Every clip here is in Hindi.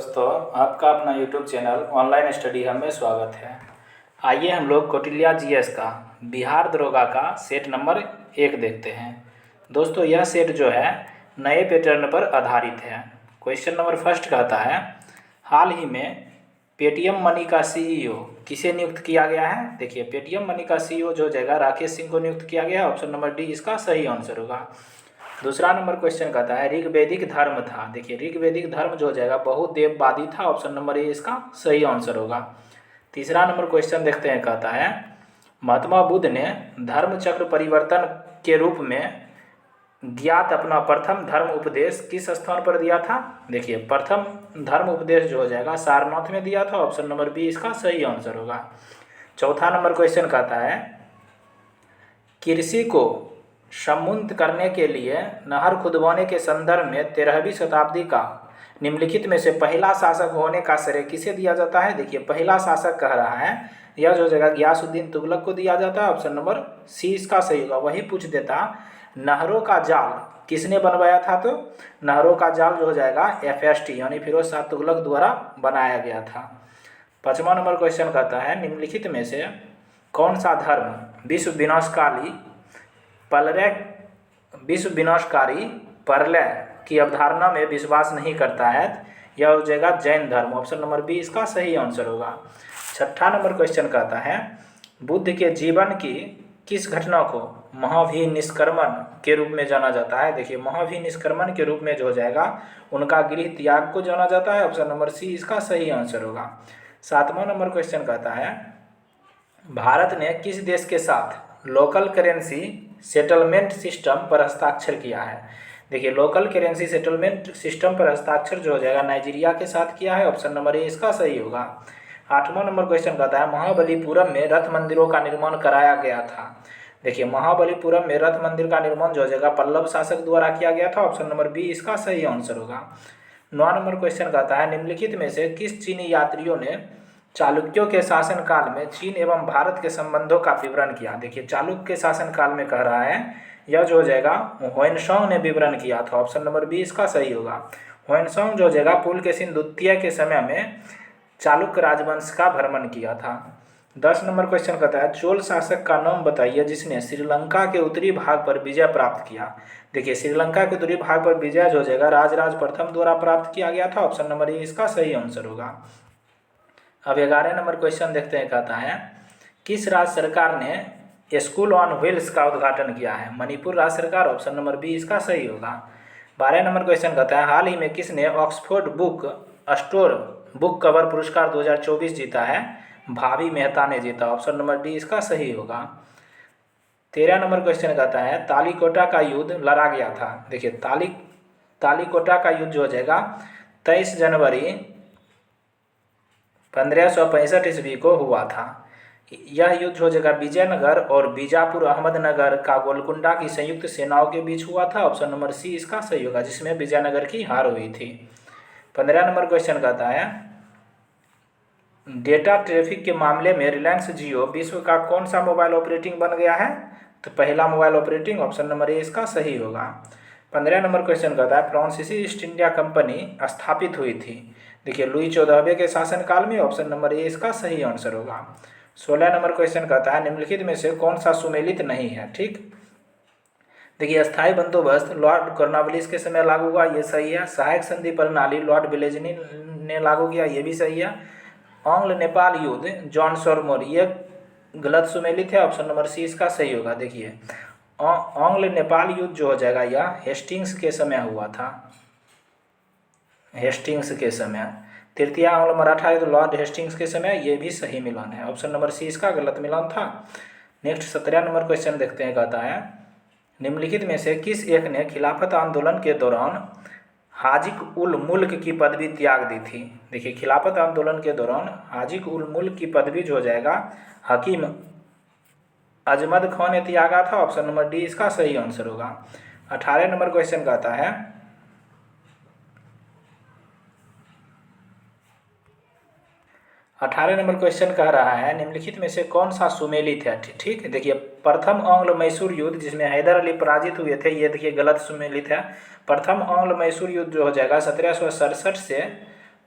दोस्तों, आपका अपना YouTube channel online study hub में स्वागत है। आइए हम लोग कौटिल्य जीएस का बिहार दरोगा का सेट नंबर 1 देखते हैं। दोस्तों, यह सेट जो है नए पैटर्न पर आधारित है। क्वेश्चन नंबर फर्स्ट कहता है, हाल ही में पेटीएम मनी का CEO किसे नियुक्त किया गया है। देखिए, पेटीएम मनी का CEO जो हो जाएगा राकेश सिंह को नियुक्त किया गया है। ऑप्शन नंबर डी इसका सही आंसर होगा। दूसरा नंबर क्वेश्चन कहता है, ऋग्वैदिक धर्म था। देखिए, ऋग्वैदिक धर्म जो हो जाएगा बहुदेववादी था। ऑप्शन नंबर ए इसका सही आंसर होगा। तीसरा नंबर क्वेश्चन देखते हैं, कहता है महात्मा बुद्ध ने धर्म चक्र परिवर्तन के रूप में ज्ञात अपना प्रथम धर्म उपदेश किस स्थान पर दिया था। देखिए, प्रथम धर्म उपदेश जो हो जाएगा सारनाथ में दिया था। ऑप्शन नंबर बी इसका सही आंसर होगा। चौथा नंबर क्वेश्चन कहता है, कृषि को समुन्नत करने के लिए नहर खुदवाने के संदर्भ में 13वीं शताब्दी का निम्नलिखित में से पहला शासक होने का श्रेय किसे दिया जाता है। देखिए, पहला शासक कह रहा है यह जो जगह गियासुद्दीन तुगलक को दिया जाता है। ऑप्शन नंबर सी इसका सही होगा। वही पूछ देता, नहरों का जाल किसने बनवाया था, तो नहरों का जाल जो हो जाएगा FST यानी फिरोज शाह तुगलक द्वारा बनाया गया था। पाँचवा नंबर क्वेश्चन कहता है, निम्नलिखित में से कौन सा धर्म विश्व विनाशकारी प्रलय की अवधारणा में विश्वास नहीं करता है। यह हो जाएगा जैन धर्म। ऑप्शन नंबर बी इसका सही आंसर होगा। छठा नंबर क्वेश्चन कहता है, बुद्ध के जीवन की किस घटना को महाभिनिष्क्रमण के रूप में जाना जाता है। देखिए, महाभिनिष्क्रमण के रूप में जो हो जाएगा उनका गृह त्याग को जाना जाता है। ऑप्शन नंबर सी इसका सही आंसर होगा। सातवां नंबर क्वेश्चन कहता है, भारत ने किस देश के साथ लोकल करेंसी सेटलमेंट सिस्टम पर हस्ताक्षर किया है। देखिए, लोकल करेंसी सेटलमेंट सिस्टम पर हस्ताक्षर जो हो जाएगा नाइजीरिया के साथ किया है। ऑप्शन नंबर ए इसका सही होगा। आठवां नंबर क्वेश्चन कहता है, महाबलीपुरम में रथ मंदिरों का निर्माण कराया गया था। देखिए, महाबलीपुरम में रथ मंदिर का निर्माण जो हो जाएगा पल्लव शासक द्वारा किया गया था। ऑप्शन नंबर बी इसका सही आंसर होगा। 9वां नंबर क्वेश्चन कहता है, निम्नलिखित में से किस चीनी यात्रियों ने चालुक्यों के शासनकाल में चीन एवं भारत के संबंधों का विवरण किया। देखिए, चालुक्य के शासनकाल में कह रहा है यह जो हो जाएगा ह्वेनसांग ने विवरण किया था। ऑप्शन नंबर बी इसका सही होगा। ह्वेनसांग जो हो जाएगा पुलकेशिन द्वितीय के समय में चालुक्य राजवंश का भ्रमण किया था। 10 नंबर क्वेश्चन कहता है, चोल शासक का नाम बताइए जिसने श्रीलंका के उत्तरी भाग पर विजय प्राप्त किया। देखिए, श्रीलंका के उत्तरी भाग पर विजय जो हो जाएगा राजराज प्रथम द्वारा प्राप्त किया गया था। ऑप्शन नंबर ए इसका सही आंसर होगा। अब 11 नंबर क्वेश्चन देखते हैं, कहता है किस राज्य सरकार ने स्कूल ऑन व्हील्स का उद्घाटन किया है। मणिपुर राज्य सरकार। ऑप्शन नंबर बी इसका सही होगा। 12 नंबर क्वेश्चन कहता है, हाल ही में किसने Oxford book store book cover पुरस्कार 2024 जीता है। भाभी मेहता ने जीता। ऑप्शन नंबर डी इसका सही होगा। 13 नंबर क्वेश्चन कहता है, तालीकोटा का युद्ध लड़ा गया था। देखिए, तालीकोटा का युद्ध जो हो जाएगा 23 जनवरी 1565 ईस्वी को हुआ था। यह युद्ध हो जाएगा विजयनगर और बीजापुर अहमदनगर का गोलकुंडा की संयुक्त सेनाओं के बीच हुआ था। ऑप्शन नंबर सी इसका सही होगा, जिसमें विजयनगर की हार हुई थी। 15 नंबर क्वेश्चन कहता है, डेटा ट्रैफिक के मामले में रिलायंस जियो विश्व का कौन सा मोबाइल ऑपरेटिंग बन गया है, तो पहला mobile operating. Option number A इसका सही होगा। 15 नंबर क्वेश्चन कहता है, फ्रांसीसी ईस्ट इंडिया कंपनी स्थापित हुई थी। देखिए, लुई 14वें के शासनकाल में। ऑप्शन नंबर ए इसका सही आंसर होगा। 16 नंबर क्वेश्चन कहता है, निम्नलिखित में से कौन सा सुमेलित नहीं है। ठीक, देखिए, अस्थायी बंदोबस्त लॉर्ड कॉर्नवालिस के समय लागू हुआ, ये सही है। सहायक संधि प्रणाली लॉर्ड वेलेस्ली ने लागू किया, ये भी सही है। आंग्ल नेपाल युद्ध जॉन शॉर्मोर, ये गलत सुमेलित है। ऑप्शन नंबर सी इसका सही होगा। देखिए, आंग्ल नेपाल युद्ध जो हो जाएगा यह हेस्टिंग्स के समय हुआ था। हेस्टिंग्स के समय। तृतीय आंग्ल मराठा युद्ध लॉर्ड हेस्टिंग्स के समय, ये भी सही मिलान है। ऑप्शन नंबर सी इसका गलत मिलान था। नेक्स्ट 17 नंबर क्वेश्चन देखते हैं, कहता है, निम्नलिखित में से किस एक ने खिलाफत आंदोलन के दौरान हाजिक उल मुल्क की पदवी त्याग दी थी। देखिए, खिलाफत आंदोलन के दौरान हाजिक उल मुल्क की पदवी जो हो जाएगा हकीम अजमद खान ने त्यागा था। ऑप्शन नंबर डी इसका सही आंसर होगा। 18 नंबर क्वेश्चन कहता है, 18 नंबर क्वेश्चन कह रहा है, निम्नलिखित में से कौन सा सुमेलित है। ठीक, देखिए, प्रथम आंग्ल मैसूर युद्ध जिसमें हैदर अली पराजित हुए थे, ये देखिए गलत सुमेलित है। प्रथम आंग्ल मैसूर युद्ध जो हो जाएगा 1767 से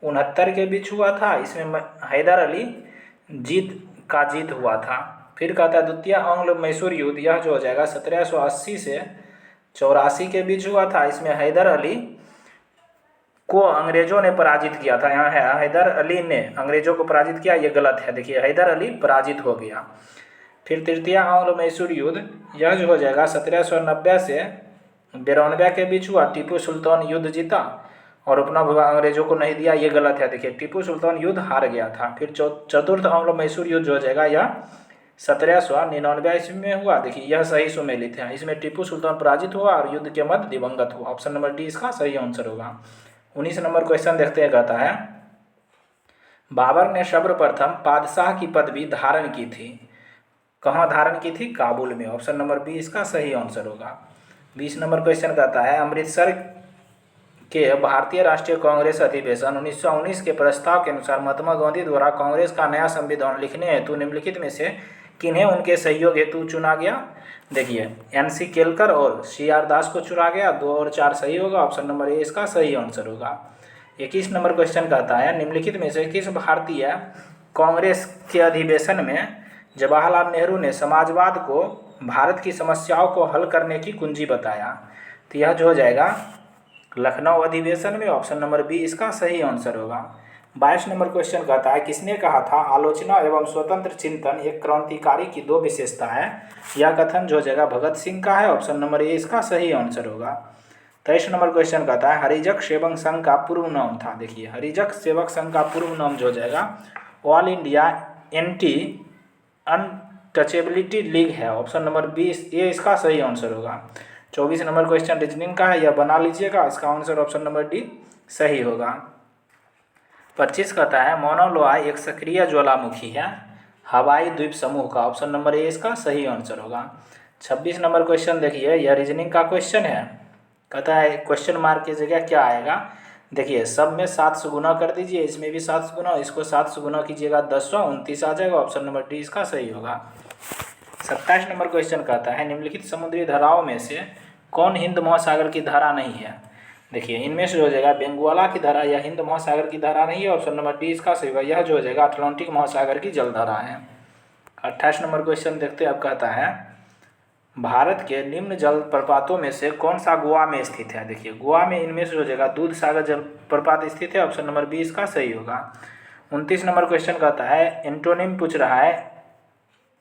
69 के बीच हुआ था, इसमें हैदर अली जीत हुआ था। फिर कहता है द्वितीय आंग्ल मैसूर युद्ध, यह जो हो जाएगा 1780 से 84 के बीच हुआ था, इसमें हैदर अली को अंग्रेजों ने पराजित किया था। यहाँ है हैदर अली ने अंग्रेजों को पराजित किया, ये गलत है, देखिए हैदर अली पराजित हो गया। फिर तृतीय आंग्ल मैसूर युद्ध, यह जो हो जाएगा 1790 से 92 के बीच हुआ, टीपू सुल्तान युद्ध जीता और अपना भूभाग अंग्रेजों को नहीं दिया, ये गलत है, देखिए टीपू सुल्तान युद्ध हार गया था। फिर चतुर्थ आंग्ल मैसूर युद्ध जो हो जाएगा यह 1799 ईस्वी में हुआ, देखिए यह सही सुमेलित है, इसमें टीपू सुल्तान पराजित हुआ और युद्ध के मध्य दिवंगत हुआ। ऑप्शन नंबर डी इसका सही आंसर होगा। 19 नंबर क्वेश्चन देखते हैं, कहता है बाबर ने सर्वप्रथम बादशाह की पदवी धारण की थी, कहाँ धारण की थी? काबुल में। ऑप्शन नंबर बी इसका सही आंसर होगा। 20 नंबर क्वेश्चन कहता है अमृतसर के भारतीय राष्ट्रीय कांग्रेस अधिवेशन 1919 के प्रस्ताव के अनुसार महात्मा गांधी द्वारा कांग्रेस का नया संविधान लिखने हेतु निम्नलिखित में से किन्हें उनके सहयोग हेतु चुना गया? देखिए NC केलकर और CR दास को चुना गया, 2 और 4 सही होगा। ऑप्शन नंबर ए इसका सही आंसर होगा। 21 नंबर क्वेश्चन कहता है निम्नलिखित में से किस भारतीय कांग्रेस के अधिवेशन में जवाहरलाल नेहरू ने समाजवाद को भारत की समस्याओं को हल करने की कुंजी बताया? तो यह जो हो जाएगा लखनऊ अधिवेशन में। ऑप्शन नंबर बी इसका सही आंसर होगा। 22 नंबर क्वेश्चन कहता है किसने कहा था आलोचना एवं स्वतंत्र चिंतन एक क्रांतिकारी की 2 विशेषता है? यह कथन जो हो जाएगा भगत सिंह का है। ऑप्शन नंबर ए इसका सही आंसर होगा। 23 नंबर क्वेश्चन कहता है हरिजक सेवक संघ का पूर्व नाम था? देखिए हरिजक सेवक संघ का पूर्व नाम जो हो जाएगा all India anti untouchability league है। ऑप्शन नंबर बी ए इसका सही आंसर होगा। 24 नंबर क्वेश्चन रीजनिंग का है, यह बना लीजिएगा, इसका आंसर ऑप्शन नंबर डी सही होगा। 25 कहता है माउना लोआ एक सक्रिय ज्वालामुखी है, हवाई द्वीप समूह का? ऑप्शन नंबर ए इसका सही आंसर होगा। 26 नंबर क्वेश्चन देखिए यह रीजनिंग का क्वेश्चन है, कहता है क्वेश्चन मार्क की जगह क्या आएगा? देखिए सब में 7 से गुना कर दीजिए, इसमें भी 7 से गुना, इसको 7 से गुना कीजिएगा 1029 आ जाएगा। ऑप्शन नंबर डी इसका सही होगा। 27 नंबर क्वेश्चन कहता है निम्नलिखित समुद्री धाराओं में से कौन हिंद महासागर की धारा नहीं है? देखिए इनमें से जो हो जाएगा बेंगुआला की धारा या हिंद महासागर की धारा नहीं है। ऑप्शन नंबर डी इसका सही होगा। यह जो हो जाएगा अटलांटिक महासागर की जलधारा है। 28 नंबर क्वेश्चन देखते हैं, अब कहता है भारत के निम्न जलप्रपातों में से कौन सा गोवा में स्थित है? देखिए गोवा में इनमें से हो जाएगा दूध सागर जलप्रपात स्थित है। ऑप्शन नंबर बी इसका सही होगा। 29 नंबर क्वेश्चन कहता है एंटोनिम पूछ रहा है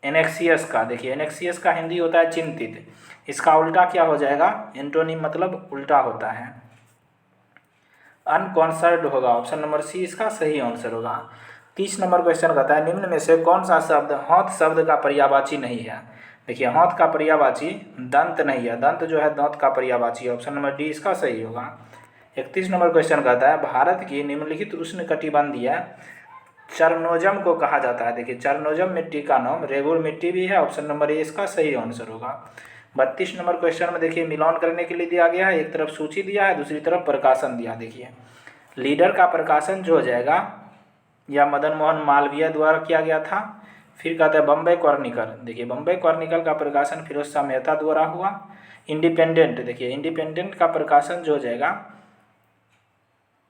एनेक्सियस का। देखिए एनेक्सियस का हिंदी होता है चिंतित, इसका उल्टा क्या हो जाएगा? एंटोनिम मतलब उल्टा होता है, अनकॉन्सर्ड होगा। ऑप्शन नंबर सी इसका सही आंसर होगा। 30 नंबर क्वेश्चन कहता है निम्न में से कौन सा शब्द हाथ शब्द का पर्यायवाची नहीं है? देखिए हाथ का पर्यायवाची दंत नहीं है, दंत जो है दांत का पर्यायवाची। ऑप्शन नंबर डी इसका सही होगा। 31 नंबर क्वेश्चन कहता है भारत की निम्नलिखित उष्णकटिबंधीय चरनोजम को कहा जाता है? देखिए चरनोजम मिट्टी का नाम रेगुर मिट्टी भी है। ऑप्शन नंबर ए इसका सही आंसर होगा। 32 नंबर क्वेश्चन में देखिए मिलान करने के लिए दिया गया है, एक तरफ सूची दिया है, दूसरी तरफ प्रकाशन दिया। देखिए लीडर का प्रकाशन जो हो जाएगा या मदन मोहन मालवीय द्वारा किया गया था। फिर कहता है बम्बई कॉर्निकल, देखिए बम्बई कॉर्निकल का प्रकाशन फिरोज शाह मेहता द्वारा हुआ। इंडिपेंडेंट, देखिए इंडिपेंडेंट का प्रकाशन जो हो जाएगा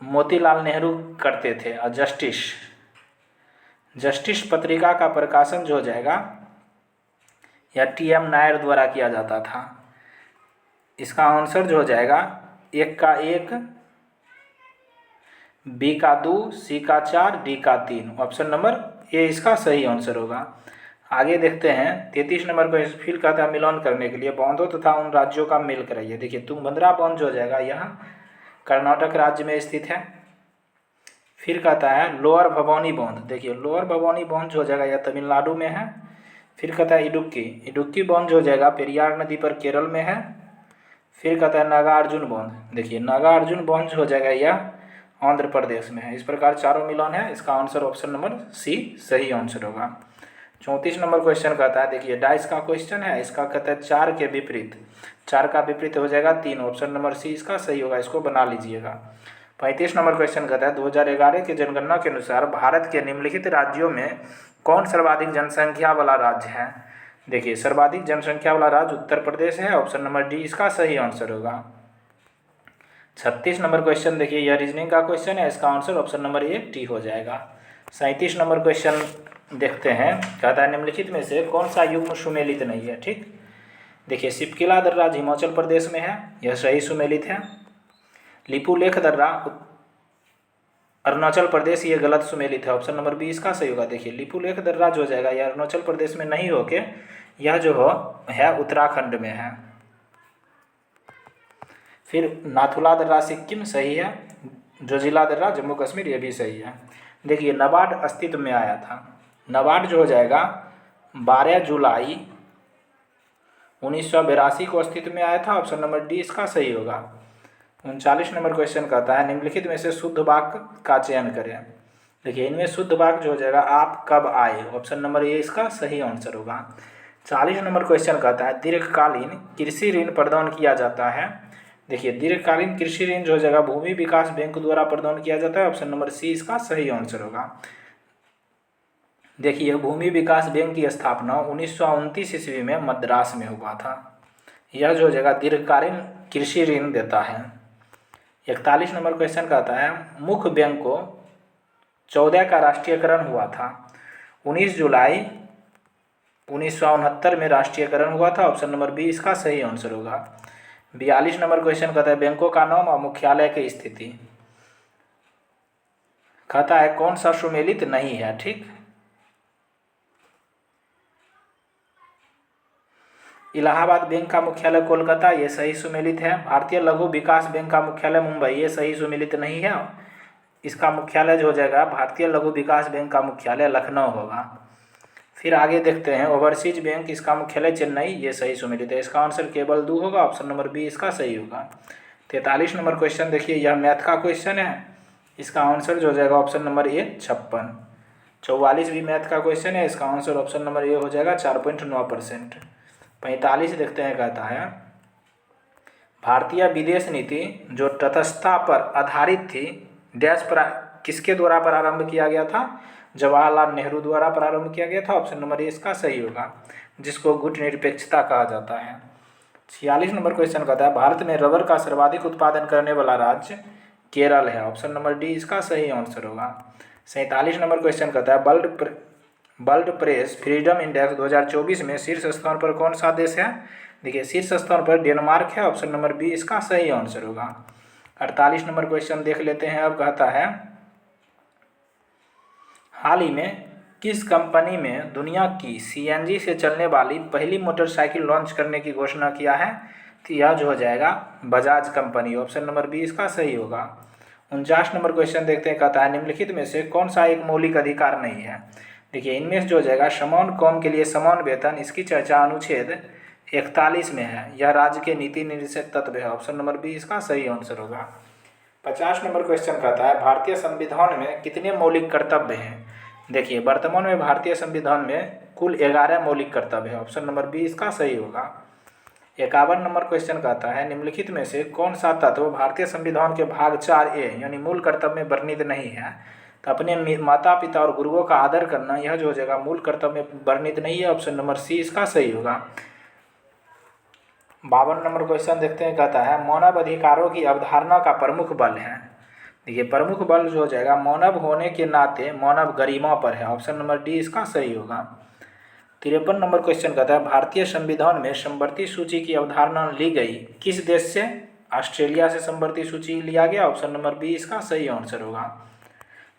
मोतीलाल नेहरू करते थे। और जस्टिस पत्रिका का प्रकाशन जो हो जाएगा या TM नायर द्वारा किया जाता था। इसका आंसर जो हो जाएगा 1 का 1, B का 2, C का 4, D का 3। ऑप्शन नंबर ए इसका सही आंसर होगा। आगे देखते हैं 33 नंबर को फिर कहता है मिलान करने के लिए बांधों तथा उन राज्यों का मेल कराइए। देखिए तुंगभद्रा बांध जो हो जाएगा यह कर्नाटक राज्य में स्थित है। फिर कहता है लोअर भवानी बांध, देखिए लोअर भवानी बांध जो हो जाएगा यह तमिलनाडु में है। फिर कहता है इडुक्की बांध जो हो जाएगा पेरियार नदी पर केरल में है। फिर कहता है नागार्जुन बांध, देखिए नागार्जुन बांध जो हो जाएगा यह आंध्र प्रदेश में है। इस प्रकार चारों मिलान है, इसका आंसर ऑप्शन नंबर सी सही आंसर होगा। 34 नंबर क्वेश्चन कहता है देखिए डाइस का क्वेश्चन है, इसका कहता है 4 के विपरीत, 4 का विपरीत हो जाएगा 3। ऑप्शन नंबर सी इसका सही होगा, इसको बना लीजिएगा। 35 नंबर क्वेश्चन कहता है 2011 की जनगणना के अनुसार भारत के निम्नलिखित राज्यों में कौन सर्वाधिक जनसंख्या वाला राज्य है? देखिए सर्वाधिक जनसंख्या वाला राज्य उत्तर प्रदेश है। ऑप्शन नंबर डी इसका सही आंसर होगा। 36 नंबर क्वेश्चन देखिए, यह रीजनिंग का क्वेश्चन है, इसका answer option number A T हो जाएगा। 37 नंबर क्वेश्चन देखते हैं, कहता है निम्नलिखित में से कौन सा युग्म सुमेलित नहीं है। ठीक, देखिए सिपकिला दर्रा हिमाचल प्रदेश में है, यह सही सुमेलित है। लिपुलेख दर्रा अरुणाचल प्रदेश, ये गलत सुमेलित है, ऑप्शन नंबर बी इसका सही होगा। देखिए लिपुलेख दर्रा जो हो जाएगा यह अरुणाचल प्रदेश में नहीं होके यह जो है उत्तराखंड में है। फिर नाथुला दर्रा सिक्किम सही है, जोजिला दर्रा जम्मू कश्मीर ये भी सही है। देखिए नाबार्ड अस्तित्व में आया था, नाबार्ड जो हो जाएगा 12 जुलाई 1982 को अस्तित्व में आया था, ऑप्शन नंबर डी इसका सही होगा। 39 नंबर क्वेश्चन कहता है निम्नलिखित में से शुद्ध वाक्य का चयन करें। देखिए इनमें शुद्ध वाक्य जो हो जाएगा आप कब आए, ऑप्शन नंबर ए इसका सही आंसर होगा। 40 नंबर क्वेश्चन कहता है दीर्घकालीन कृषि ऋण प्रदान किया जाता है। देखिए दीर्घकालीन कृषि ऋण जो हो जाएगा भूमि विकास बैंक द्वारा प्रदान किया जाता है, ऑप्शन नंबर सी इसका सही आंसर होगा। देखिए भूमि विकास बैंक की स्थापना 1929 ईस्वी में मद्रास में हुआ था। यह जो हो जाएगा दीर्घकालीन कृषि ऋण देता है। 41 नंबर क्वेश्चन कहता है मुख्य बैंकों 14 का राष्ट्रीयकरण हुआ था। 19 जुलाई 1969 में राष्ट्रीयकरण हुआ था, ऑप्शन नंबर बी इसका सही आंसर होगा। 42 नंबर क्वेश्चन कहता है बैंकों का नाम और मुख्यालय की स्थिति। कहता है कौन सा सुमेलित नहीं है। ठीक, इलाहाबाद बैंक का मुख्यालय कोलकाता, ये सही सुमेलित है। भारतीय लघु विकास बैंक का मुख्यालय मुंबई, ये सही सुमेलित नहीं है। इसका मुख्यालय जो हो जाएगा भारतीय लघु विकास बैंक का मुख्यालय लखनऊ होगा। फिर आगे देखते हैं ओवरसीज बैंक, इसका मुख्यालय चेन्नई, ये सही सुमेलित है। इसका आंसर केवल 2 होगा, ऑप्शन नंबर बी इसका सही होगा। 43 नंबर क्वेश्चन देखिए, यह मैथ का क्वेश्चन है, इसका आंसर जो हो जाएगा ऑप्शन नंबर ए 56। 44 भी मैथ का क्वेश्चन है, इसका आंसर ऑप्शन नंबर ए हो जाएगा 4.9%। 45 देखते हैं, कहता है भारतीय विदेश नीति जो तटस्थता पर आधारित थी डैश पर किसके द्वारा प्रारंभ किया गया था, जवाहरलाल नेहरू द्वारा प्रारंभ किया गया था, ऑप्शन नंबर ए इसका सही होगा, जिसको गुटनिरपेक्षता कहा जाता है। 46 नंबर क्वेश्चन कहता है भारत में रबर का सर्वाधिक उत्पादन करने वाला राज्य केरल है, ऑप्शन नंबर डी इसका सही आंसर होगा। 47 नंबर क्वेश्चन कहता है वर्ल्ड प्रेस फ्रीडम इंडेक्स 2024 में शीर्ष स्थान पर कौन सा देश है। देखिए शीर्ष स्थान पर डेनमार्क है, ऑप्शन नंबर बी इसका सही आंसर होगा। 48 नंबर क्वेश्चन देख लेते हैं। अब कहता है हाल ही में किस कंपनी में दुनिया की सीएनजी से चलने वाली पहली मोटरसाइकिल लॉन्च करने की घोषणा किया है, तो यह जो हो जाएगा Bajaj company, option number B इसका सही होगा। 49 नंबर क्वेश्चन देखते हैं, कहता है निम्नलिखित में से कौन सा एक मौलिक अधिकार नहीं है। देखिए इनमें से जो हो जाएगा समान कौम के लिए समान वेतन, इसकी चर्चा अनुच्छेद 41 में है, यह राज्य के नीति निर्देशक तत्व है, ऑप्शन नंबर बी इसका सही आंसर होगा। 50 नंबर क्वेश्चन कहता है भारतीय संविधान में कितने मौलिक कर्तव्य हैं। देखिए वर्तमान में भारतीय संविधान में कुल 11 मौलिक कर्तव्य है, ऑप्शन नंबर बी इसका सही होगा। 51 नंबर क्वेश्चन कहता है निम्नलिखित में से कौन सा तत्व भारतीय संविधान के भाग 4A यानी मूल कर्तव्य में वर्णित नहीं है। तो अपने माता पिता और गुरुओं का आदर करना, यह जो हो जाएगा मूल कर्तव्य में वर्णित नहीं है, ऑप्शन नंबर सी इसका सही होगा। 52 नंबर क्वेश्चन देखते हैं, कहता है मानव अधिकारों की अवधारणा का प्रमुख बल है। देखिए प्रमुख बल जो हो जाएगा मानव होने के नाते मानव गरिमा पर है, ऑप्शन नंबर डी इसका सही होगा। 53 नंबर क्वेश्चन कहता है भारतीय संविधान में समवर्ती सूची की अवधारणा ली गई किस देश से। ऑस्ट्रेलिया से समवर्ती सूची लिया गया, ऑप्शन नंबर बी इसका सही आंसर होगा।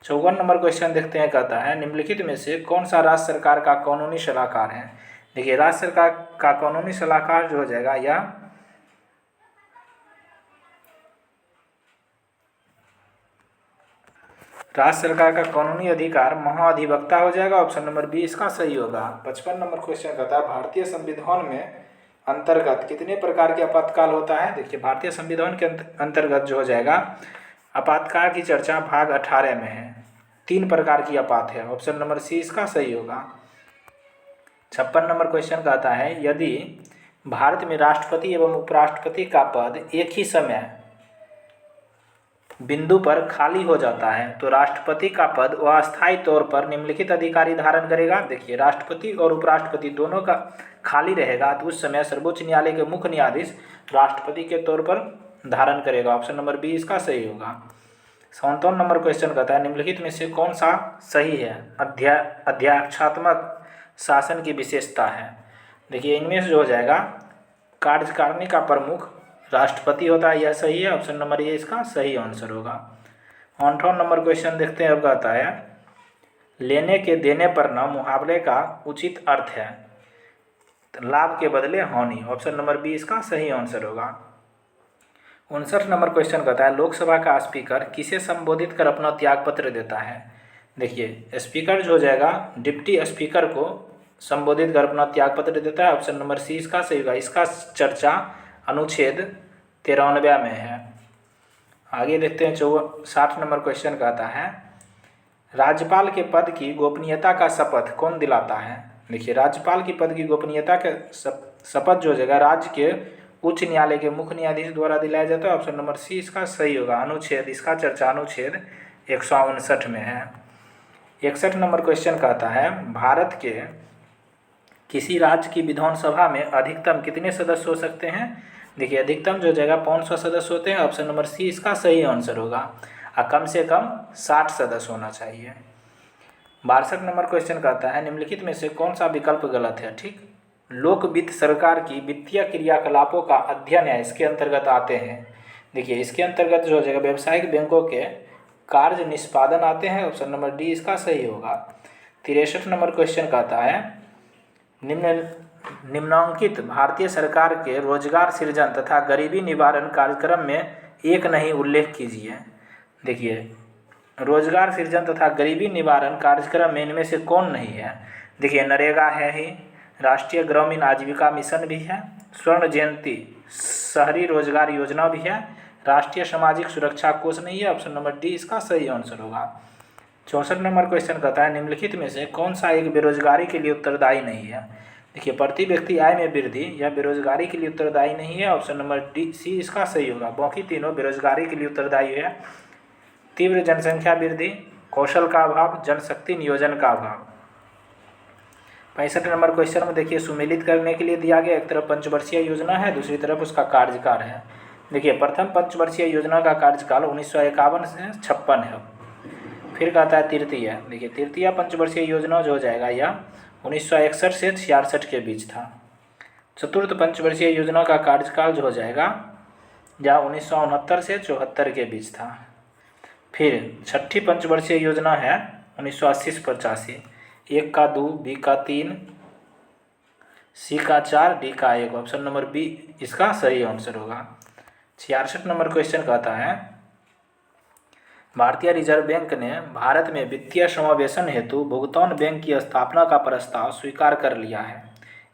54 नंबर क्वेश्चन देखते हैं, कहता है निम्नलिखित में से कौन सा राज्य सरकार का कानूनी सलाहकार है। देखिए राज्य सरकार का कानूनी सलाहकार जो हो जाएगा यह राज्य सरकार का कानूनी अधिकार महाधिवक्ता हो जाएगा, ऑप्शन नंबर बी इसका सही होगा। 55 नंबर क्वेश्चन कहता है भारतीय संविधान में अंतर्गत कितने प्रकार के आपातकाल होता है। देखिए भारतीय संविधान के अंतर्गत जो हो जाएगा आपातकाल की चर्चा भाग 18 में है, 3 प्रकार की आपात है, ऑप्शन नंबर सी इसका सही होगा। 56 नंबर क्वेश्चन कहता है यदि भारत में राष्ट्रपति एवं उपराष्ट्रपति का पद एक ही समय बिंदु पर खाली हो जाता है तो राष्ट्रपति का पद अस्थायी तौर पर निम्नलिखित अधिकारी धारण करेगा। देखिए राष्ट्रपति और उपराष्ट्रपति दोनों का खाली रहेगा तो उस समय सर्वोच्च न्यायालय के मुख्य न्यायाधीश राष्ट्रपति के तौर पर धारण करेगा। ऑप्शन नंबर बी इसका सही होगा। 57 नंबर क्वेश्चन कहता है निम्नलिखित में से कौन सा सही है? अध्यक्षात्मक शासन की विशेषता है। देखिए इनमें से जो हो जाएगा कार्यकारिणी का प्रमुख राष्ट्रपति होता है, यह सही है। ऑप्शन नंबर ए इसका सही आंसर होगा। 58 नंबर क्वेश्चन देखते हैं। अब कहता है लेने के देने पर न मुहावरे का उचित अर्थ है लाभ के बदले हानि। ऑप्शन नंबर बी इसका सही आंसर होगा। 59 नंबर क्वेश्चन कहता है लोकसभा का स्पीकर किसे संबोधित कर अपना त्यागपत्र देता है? देखिए स्पीकर जो हो जाएगा डिप्टी स्पीकर को संबोधित कर अपना त्यागपत्र देता है। ऑप्शन नंबर सी इसका सही होगा। इसका चर्चा अनुच्छेद 93 में है। आगे देखते हैं 60 नंबर क्वेश्चन कहता है राज्यपाल के पद की गोपनीयता का शपथ कौन दिलाता है? देखिए राज्यपाल की पद की गोपनीयता का शपथ जो हो जाएगा राज्य के उच्च न्यायालय के मुख्य न्यायाधीश द्वारा दिलाया जाता है। ऑप्शन नंबर सी इसका सही होगा। अनुच्छेद इसका चर्चा अनुच्छेद 159 में है। 61 नंबर क्वेश्चन कहता है भारत के किसी राज्य की विधानसभा में अधिकतम कितने सदस्य हो सकते हैं? देखिए अधिकतम जो हो जाएगा 500 सदस्य होते हैं। ऑप्शन नंबर सी इसका सही आंसर होगा। और कम से कम 60 सदस्य होना चाहिए। 62 नंबर क्वेश्चन कहता है निम्नलिखित में से कौन सा विकल्प गलत है? ठीक, लोक वित्त सरकार की वित्तीय क्रियाकलापों का अध्ययन है, इसके अंतर्गत आते हैं। देखिए इसके अंतर्गत जो हो जाएगा व्यावसायिक बैंकों के कार्य निष्पादन आते हैं। ऑप्शन नंबर डी इसका सही होगा। 63 नंबर क्वेश्चन कहता है निम्नांकित भारतीय सरकार के रोजगार सृजन तथा गरीबी निवारण कार्यक्रम में एक नहीं उल्लेख कीजिए। देखिए रोजगार सृजन तथा गरीबी निवारण कार्यक्रम में इनमें से कौन नहीं है? देखिए नरेगा है ही, राष्ट्रीय ग्रामीण आजीविका मिशन भी है, स्वर्ण जयंती शहरी रोजगार योजना भी है, राष्ट्रीय सामाजिक सुरक्षा कोष नहीं है। ऑप्शन नंबर डी इसका सही आंसर होगा। 64 नंबर क्वेश्चन कहता है निम्नलिखित में से कौन सा एक बेरोजगारी के लिए उत्तरदायी नहीं है? देखिए प्रति व्यक्ति आय में वृद्धि या बेरोजगारी के लिए उत्तरदायी नहीं है। ऑप्शन नंबर डी सी इसका सही होगा। बाकी तीनों बेरोजगारी के लिए उत्तरदायी है। तीव्र जनसंख्या वृद्धि, कौशल का अभाव, जनशक्ति नियोजन का अभाव। 65 नंबर क्वेश्चन में देखिए सुमेलित करने के लिए दिया गया, एक तरफ पंचवर्षीय योजना है, दूसरी तरफ उसका कार्यकाल है। देखिए प्रथम पंचवर्षीय योजना का कार्यकाल 1951 से 56 है। फिर कहता है तृतीय, देखिए तृतीय पंचवर्षीय योजना जो हो जाएगा यह 1961 से 66 के बीच था। चतुर्थ पंचवर्षीय योजना का कार्यकाल जो हो जाएगा यह 1969 से 74 के बीच था। फिर छठी पंचवर्षीय योजना है 1980 से 85। 1 का 2, बी का 3, सी का 4, डी का 1। ऑप्शन नंबर बी इसका सही आंसर होगा। 66 नंबर क्वेश्चन कहता है भारतीय रिजर्व बैंक ने भारत में वित्तीय समावेशन हेतु भुगतान बैंक की स्थापना का प्रस्ताव स्वीकार कर लिया है।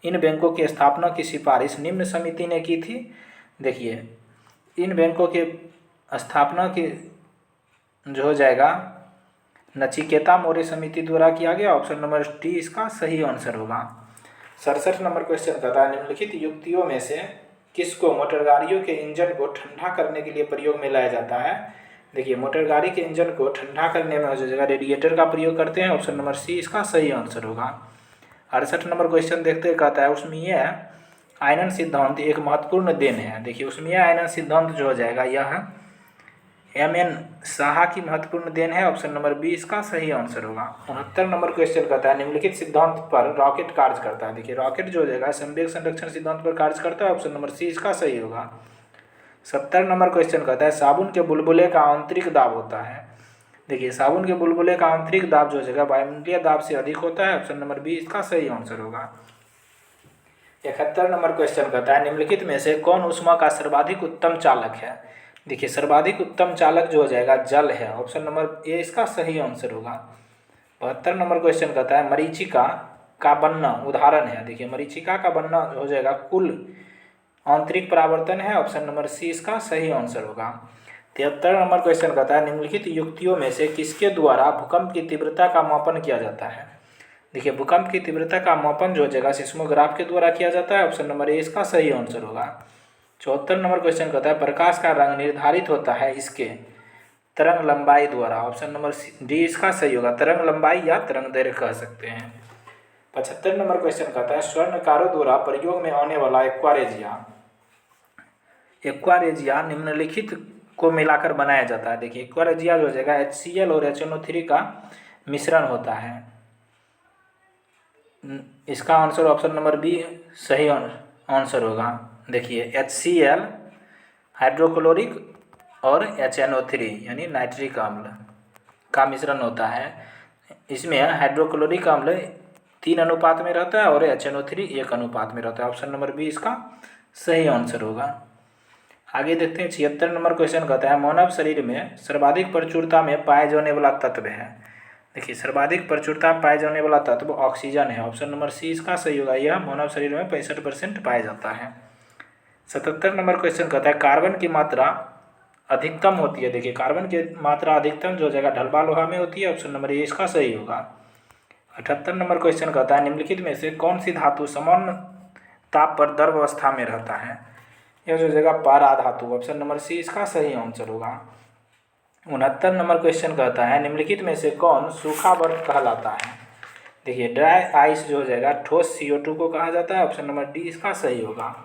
इन बैंकों की स्थापना की सिफारिश निम्न समिति ने की थी। देखिए इन बैंकों के स्थापना की जो हो जाएगा नचिकेता मौर्य समिति द्वारा किया गया। ऑप्शन नंबर डी इसका सही आंसर होगा। 67 नंबर क्वेश्चन कहता है निम्नलिखित युक्तियों में से किसको मोटर गाड़ियों के इंजन को ठंडा करने के लिए प्रयोग में लाया जाता है? देखिए मोटर गाड़ी के इंजन को ठंडा करने में जो जगह रेडिएटर का प्रयोग करते हैं। ऑप्शन नंबर सी इसका सही आंसर होगा। 68 नंबर क्वेश्चन देखते हैं कहता है ऊष्मीय आयनन सिद्धांत एक महत्वपूर्ण देन है। देखिए ऊष्मीय आयनन सिद्धांत जो हो जाएगा यह एम.एन. साहा की महत्वपूर्ण देन है। ऑप्शन नंबर बी इसका सही आंसर होगा। 69 नंबर क्वेश्चन कहता है निम्नलिखित सिद्धांत पर रॉकेट कार्य करता है। देखिए रॉकेट जो हो जाएगा संवेग संरक्षण सिद्धांत पर कार्य करता है। ऑप्शन नंबर सी इसका सही होगा। 70 नंबर क्वेश्चन कहता है साबुन के बुलबुले का आंतरिक दाब होता है। देखिए साबुन के बुलबुले का आंतरिक दाब जो हो जाएगा वायुमंडलीय दाब से अधिक होता है। ऑप्शन नंबर बी इसका सही आंसर होगा। 71 नंबर क्वेश्चन कहता है निम्नलिखित में से कौन ऊष्मा का सर्वाधिक उत्तम चालक है? देखिए सर्वाधिक उत्तम चालक जो हो जाएगा जल है। ऑप्शन नंबर ए इसका सही आंसर होगा। 72 नंबर क्वेश्चन कहता है मरीचिका का बनना उदाहरण है। देखिए मरीचिका का बनना हो जाएगा कुल आंतरिक परावर्तन है। ऑप्शन नंबर सी इसका सही आंसर होगा। 73 नंबर क्वेश्चन कहता है निम्नलिखित युक्तियों में से किसके द्वारा भूकंप की तीव्रता का मापन किया जाता है? देखिए भूकंप की तीव्रता का मापन जो हो जाएगा सिस्मोग्राफ के द्वारा किया जाता है। ऑप्शन नंबर ए इसका सही आंसर होगा। 74 नंबर क्वेश्चन कहता है प्रकाश का रंग निर्धारित होता है इसके तरंग लंबाई द्वारा। ऑप्शन नंबर डी इसका सही होगा। तरंग लंबाई या तरंग दैर्घ्य कह सकते हैं। 75 नंबर क्वेश्चन कहता है स्वर्णकारों द्वारा प्रयोग में आने वाला एक्वारेजिया एक्वारेजिया निम्नलिखित को मिलाकर बनाया जाता है। देखिए एक्वारेजिया जो हो जाएगा HCl और HNO3 का मिश्रण होता है। इसका आंसर ऑप्शन नंबर बी सही आंसर होगा। देखिए HCl हाइड्रोक्लोरिक और HNO3 यानी नाइट्रिक अम्ल का मिश्रण होता है। इसमें हाइड्रोक्लोरिक अम्ल 3 अनुपात में रहता है और HNO3 1 अनुपात में रहता है। ऑप्शन नंबर बी इसका सही आंसर होगा। आगे देखते हैं 76 नंबर क्वेश्चन कहता है मानव शरीर में सर्वाधिक प्रचुरता में पाए जाने वाला तत्व है। देखिए सर्वाधिक प्रचुरता में पाए जाने वाला तत्व ऑक्सीजन है। ऑप्शन नंबर सी इसका सही होगा। यह मानव शरीर में 65% पाया जाता है। 77 नंबर क्वेश्चन कहता है कार्बन की मात्रा अधिकतम होती है। देखिए कार्बन की मात्रा अधिकतम जो जगह ढलबा लोहा में होती है। ऑप्शन नंबर ए इसका सही होगा। 78 नंबर क्वेश्चन कहता है निम्नलिखित में से कौन सी धातु समान ताप पर द्रव अवस्था में रहता है। यह जो जगह पारा धातु। ऑप्शन नंबर सी इसका सही आंसर होगा। 69 नंबर क्वेश्चन कहता है निम्नलिखित में से कौन सूखा बर्फ कहलाता है। देखिए ड्राई आइस जो हो जाएगा ठोस CO2 को कहा जाता है। ऑप्शन नंबर डी इसका सही होगा।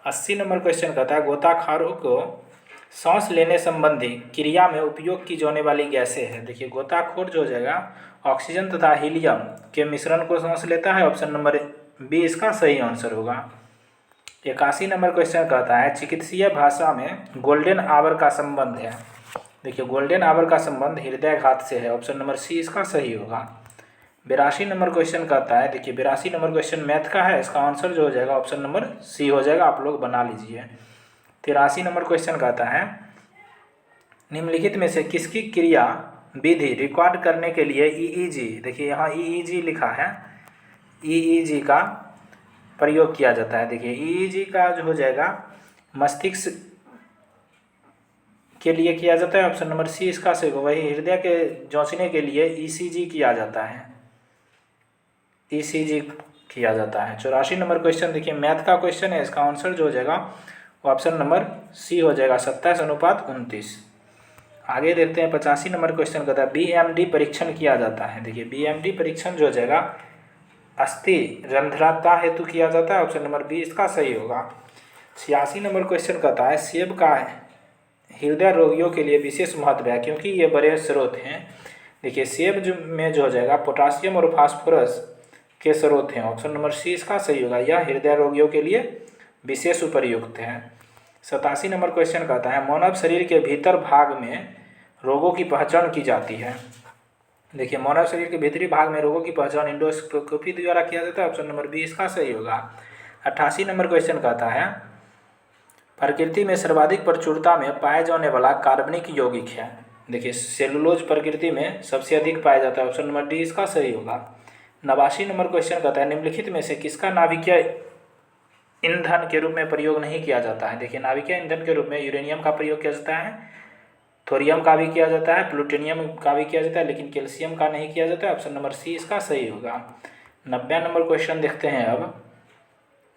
80 नंबर क्वेश्चन कहता है गोताखोरों को सांस लेने संबंधी क्रिया में उपयोग की जाने वाली गैसें है। देखिए गोताखोर जो हो जाएगा ऑक्सीजन तथा हीलियम के मिश्रण को सांस लेता है। ऑप्शन नंबर बी इसका सही आंसर होगा। 81 नंबर क्वेश्चन कहता है चिकित्सीय भाषा में गोल्डन आवर का संबंध है। देखिए गोल्डन आवर का संबंध हृदयाघात से है। ऑप्शन नंबर सी इसका सही होगा। 82 नंबर क्वेश्चन कहता है देखिए 82 नंबर क्वेश्चन मैथ का है। इसका आंसर जो हो जाएगा ऑप्शन नंबर सी हो जाएगा। आप लोग बना लीजिए। 83 नंबर क्वेश्चन कहता है निम्नलिखित में से किसकी क्रिया विधि रिकॉर्ड करने के लिए EEG। देखिए यहाँ EEG लिखा है। EEG का प्रयोग किया जाता है। देखिए EEG का जो हो जाएगा मस्तिष्क के लिए किया जाता है। ऑप्शन नंबर सी इसका सही होगा। वही हृदय के जांचने के लिए ECG किया जाता है। ECG किया जाता है। 84 नंबर क्वेश्चन देखिए मैथ का क्वेश्चन है। इसका आंसर जो हो जाएगा ऑप्शन नंबर सी हो जाएगा 27:29। आगे देखते हैं 85 नंबर क्वेश्चन कहता है BMD परीक्षण किया जाता है। देखिए BMD परीक्षण जो हो जाएगा अस्थि रंध्रता हेतु किया जाता है। ऑप्शन नंबर बी इसका सही होगा। 86 नंबर क्वेश्चन कहता है सेब का हृदय रोगियों के लिए विशेष महत्व है क्योंकि ये बड़े स्रोत हैं। देखिए सेब में जो हो जाएगा पोटासियम और फास्फोरस के स्रोत हैं। ऑप्शन नंबर सी इसका सही होगा। यह हृदय रोगियों के लिए विशेष उपयुक्त है। 87 नंबर क्वेश्चन कहता है मानव शरीर के भीतर भाग में रोगों की पहचान की जाती है। देखिए मानव शरीर के भीतरी भाग में रोगों की पहचान इंडोस्कोपी द्वारा किया जाता है। ऑप्शन नंबर बी इसका सही होगा। 88 नंबर क्वेश्चन कहता है प्रकृति में सर्वाधिक प्रचुरता में पाए जाने वाला कार्बनिक यौगिक है। देखिए सेलुलोज प्रकृति में सबसे अधिक पाया जाता है। ऑप्शन नंबर डी इसका सही होगा। 89 नंबर क्वेश्चन कहता है निम्नलिखित में से किसका नाभिकीय ईंधन के रूप में प्रयोग नहीं किया जाता है। देखिए नाभिकीय ईंधन के रूप में यूरेनियम का प्रयोग किया जाता है, थोरियम का भी किया जाता है, प्लूटोनियम का भी किया जाता है, लेकिन कैल्शियम का नहीं किया जाता है। ऑप्शन नंबर सी इसका सही होगा। 90 नंबर क्वेश्चन देखते हैं। अब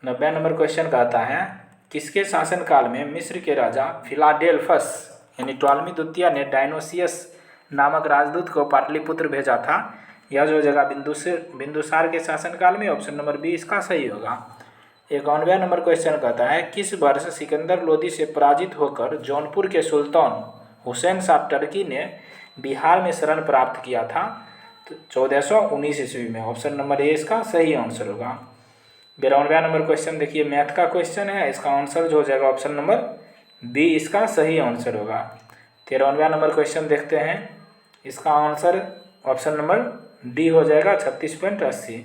90 नंबर क्वेश्चन कहता है किसके शासनकाल में मिस्र के राजा फिलाडेल्फस यानी टॉलमी द्वितीय ने डायनोसियस नामक राजदूत को पाटलिपुत्र भेजा था। यह जो जगह बिंदुसार के शासनकाल में। ऑप्शन नंबर बी इसका सही होगा। 91 नंबर क्वेश्चन कहता है किस वर्ष सिकंदर लोदी से पराजित होकर जौनपुर के सुल्तान हुसैन शाह टर्की ने बिहार में शरण प्राप्त किया था। तो 1419 ईस्वी में। ऑप्शन नंबर ए इसका सही आंसर होगा। 92 नंबर क्वेश्चन देखिए मैथ का क्वेश्चन है। इसका आंसर जो हो जाएगा ऑप्शन नंबर बी इसका सही आंसर होगा। 93 नंबर क्वेश्चन देखते हैं। इसका आंसर ऑप्शन नंबर डी हो जाएगा 36.80।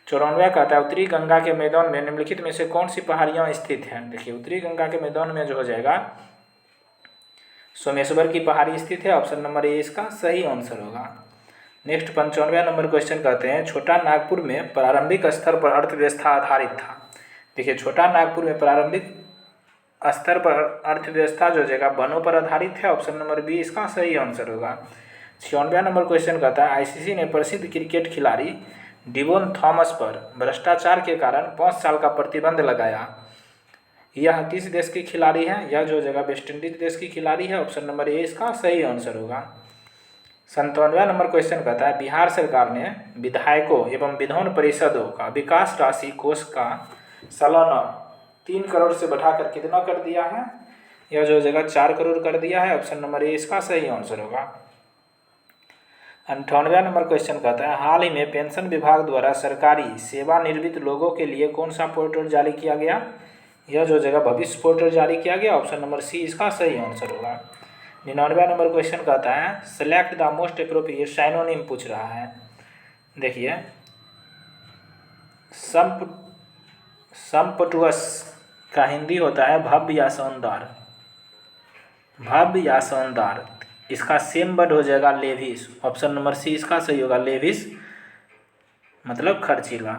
94 कहता है उत्तरी गंगा के मैदान में निम्नलिखित में से कौन सी पहाड़ियाँ स्थित हैं। देखिए उत्तरी गंगा के मैदान में जो हो जाएगा सोमेश्वर की पहाड़ी स्थित है। ऑप्शन नंबर ए इसका सही आंसर होगा। नेक्स्ट 95 नंबर क्वेश्चन कहते हैं छोटा नागपुर में प्रारंभिक स्तर पर अर्थव्यवस्था आधारित था। देखिए छोटा नागपुर में प्रारंभिक स्तर पर अर्थव्यवस्था जो जगह वनों पर आधारित है। ऑप्शन नंबर बी इसका सही आंसर होगा। 96 नंबर क्वेश्चन कहता है आईसीसी ने प्रसिद्ध क्रिकेट खिलाड़ी डिवोन थॉमस पर भ्रष्टाचार के कारण 5 साल का प्रतिबंध लगाया। यह किस देश की खिलाड़ी है। यह जो जगह वेस्ट इंडीज देश की खिलाड़ी है। ऑप्शन नंबर ए इसका सही आंसर होगा। 97 नंबर क्वेश्चन कहता है बिहार सरकार ने विधायकों एवं विधान परिषदों का विकास राशि कोष का सालाना 3 करोड़ से बढ़ाकर कितना कर दिया है यह जो जगह 4 करोड़ कर दिया है, ऑप्शन नंबर ए इसका सही आंसर होगा। 98वां नंबर क्वेश्चन कहता है हाल ही में पेंशन विभाग द्वारा सरकारी सेवानिवृत्त लोगों के लिए कौन सा पोर्टल जारी किया गया? यह जो जगह भविष्य पोर्टल जारी किया गया, ऑप्शन नंबर सी इसका सही आंसर होगा। 99वां नंबर क्वेश्चन कहता है select the most appropriate synonym पूछ रहा है। देखिए, संपटुअस का हिंदी होता है भव्य या शानदार, भव्य या शानदार। इसका सेम वर्ड हो जाएगा लेविश, ऑप्शन नंबर सी इसका सही होगा। लेविश मतलब खर्चीला।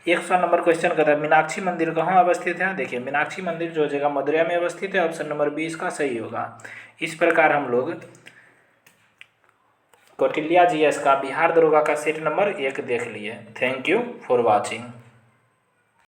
100 नंबर क्वेश्चन कहता है मीनाक्षी मंदिर कहाँ अवस्थित है? देखिए, मीनाक्षी मंदिर जो जगह मदुरै में अवस्थित है, ऑप्शन नंबर बी इसका सही होगा। इस प्रकार हम लोग कौटिल्य GS का बिहार दरोगा का सेट नंबर 1 देख लिए। Thank you for watching.